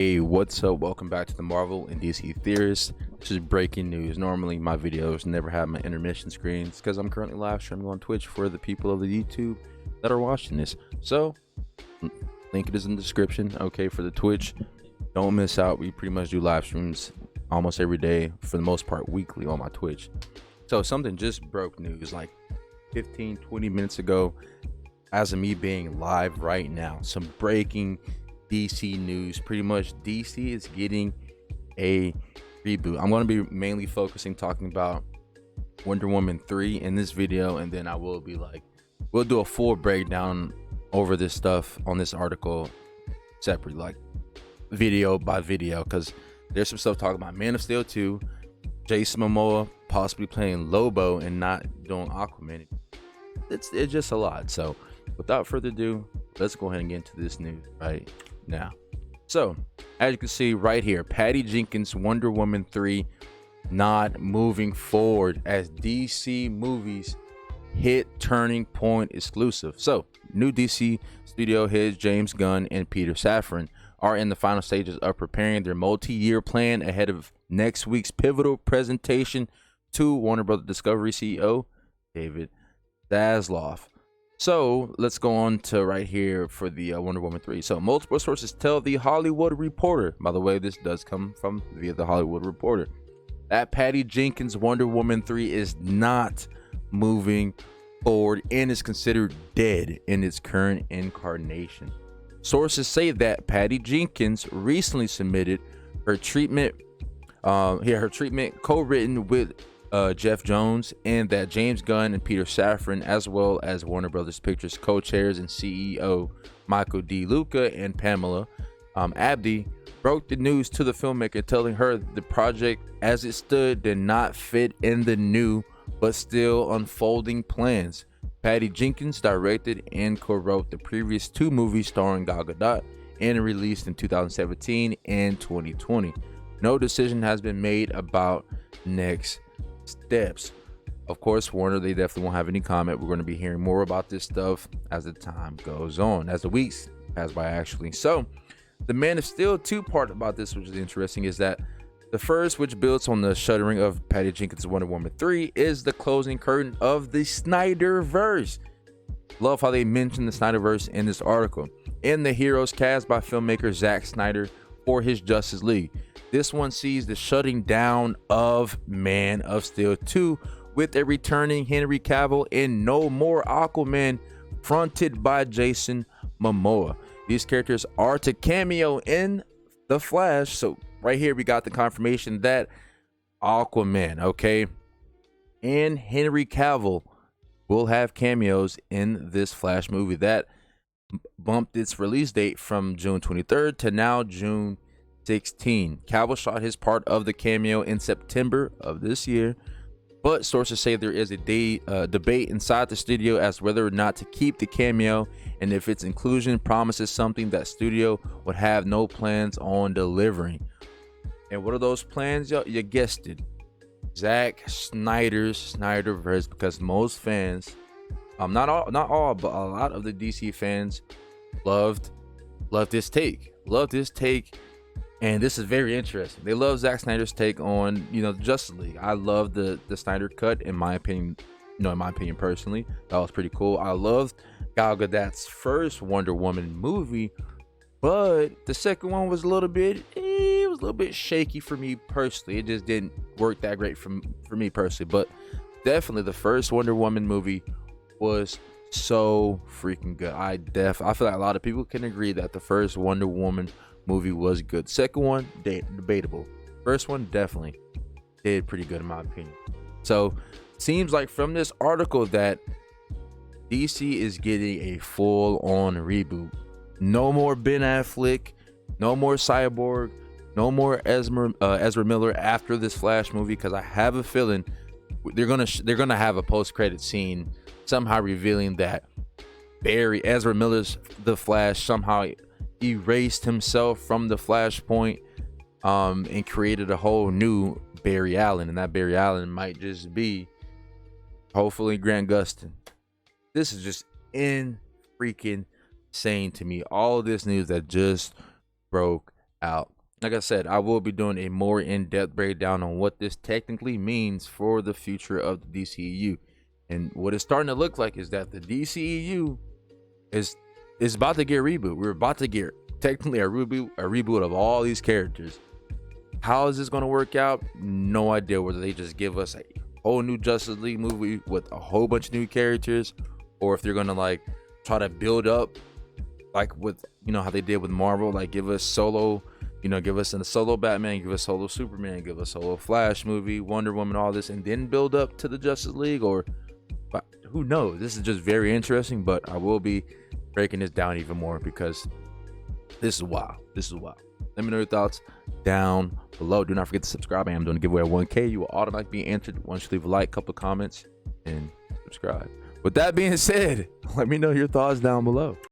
Hey, what's up? Welcome back to the Marvel and DC Theorists. This is breaking news. Normally, my videos never have my intermission screens because I'm currently live streaming on Twitch for the people of the YouTube that are watching this. So, link is in the description. Okay, for the Twitch, don't miss out. We pretty much do live streams almost every day, for the most part, weekly on my Twitch. So, something just broke news like 15-20 minutes ago, as of me being live right now. Some breaking DC news. Pretty much DC is getting a reboot. I'm going to be mainly focusing talking about Wonder Woman 3 in this video, and then I will be we'll do a full breakdown over this stuff on this article separately, like video by video, because there's some stuff talking about Man of Steel 2, Jason Momoa possibly playing Lobo and not doing Aquaman. It's just a lot. So without further ado, let's go ahead and get into this news right now. So as you can see right here, Patty Jenkins' Wonder Woman 3 not moving forward as DC movies hit turning point exclusive. So new DC studio heads James Gunn and Peter Safran are in the final stages of preparing their multi-year plan ahead of next week's pivotal presentation to Warner Bros. Discovery CEO David Zaslav. So let's go on to right here for the Wonder Woman 3. So multiple sources tell the Hollywood Reporter, by the way, this does come from via the Hollywood Reporter, that Patty Jenkins' Wonder Woman 3 is not moving forward and is considered dead in its current incarnation. Sources say that Patty Jenkins recently submitted her treatment co-written with Jeff Jones, and that James Gunn and Peter Safran, as well as Warner Brothers Pictures co-chairs and CEO Michael D. Luca and Pamela Abdi, broke the news to the filmmaker, telling her the project as it stood did not fit in the new but still unfolding plans. Patty Jenkins directed and co-wrote the previous two movies starring Gal Gadot and released in 2017 and 2020. No decision has been made about next steps. Of course, Warner, they definitely won't have any comment. We're going to be hearing more about this stuff as the time goes on, as the weeks pass by, actually. So the Man of Steel 2 part about this, which is interesting, is that the first, which builds on the shuttering of Patty Jenkins' Wonder Woman 3, is the closing curtain of the Snyderverse. Love how they mention the Snyderverse in this article. In the heroes cast by filmmaker Zack Snyder for his Justice League. This one sees the shutting down of Man of Steel 2 with a returning Henry Cavill and no more Aquaman, fronted by Jason Momoa. These characters are to cameo in The Flash. So right here we got the confirmation that Aquaman, okay, and Henry Cavill will have cameos in this Flash movie that bumped its release date from June 23rd to now June 16. Cavill shot his part of the cameo in September of this year, but sources say there is a debate inside the studio as to whether or not to keep the cameo, and if its inclusion promises something that studio would have no plans on delivering. And what are those plans? You guessed it, Zack Snyder's Snyderverse, because most fans, not all, but a lot of the DC fans loved this take. And this is very interesting. They love Zack Snyder's take on, the Justice League. I love the Snyder cut, in my opinion. In my opinion personally, that was pretty cool. I loved Gal Gadot's first Wonder Woman movie, but the second one was a little bit shaky for me personally. It just didn't work that great for me personally. But definitely the first Wonder Woman movie was so freaking good. I feel like a lot of people can agree that the first Wonder Woman movie was good. Second one, debatable. First one definitely did pretty good in my opinion. So seems like from this article that DC is getting a full-on reboot. No more Ben Affleck, no more Cyborg, no more Ezra Miller after this Flash movie, because I have a feeling they're gonna have a post-credit scene somehow revealing that Ezra Miller's The Flash somehow erased himself from the Flashpoint and created a whole new Barry Allen, and that Barry Allen might just be hopefully Grant Gustin. This is just in freaking insane to me. All this news that just broke out. Like I said, I will be doing a more in-depth breakdown on what this technically means for the future of the DCEU. And what it's starting to look like is that the DCEU is about to get reboot. We're about to get technically a reboot of all these characters. How is this going to work out? No idea. Whether they just give us a whole new Justice League movie with a whole bunch of new characters, or if they're going to like try to build up like with, you know, how they did with Marvel, like give us solo, you know, give us a solo Batman, give us solo Superman, give us solo Flash movie, Wonder Woman, all this, and then build up to the Justice League, or who knows? This is just very interesting, but I will be breaking this down even more because this is wild. This is wild. Let me know your thoughts down below. Do not forget to subscribe. I am doing a giveaway at 1K. You will automatically be entered once you leave a like, couple of comments, and subscribe. With that being said, let me know your thoughts down below.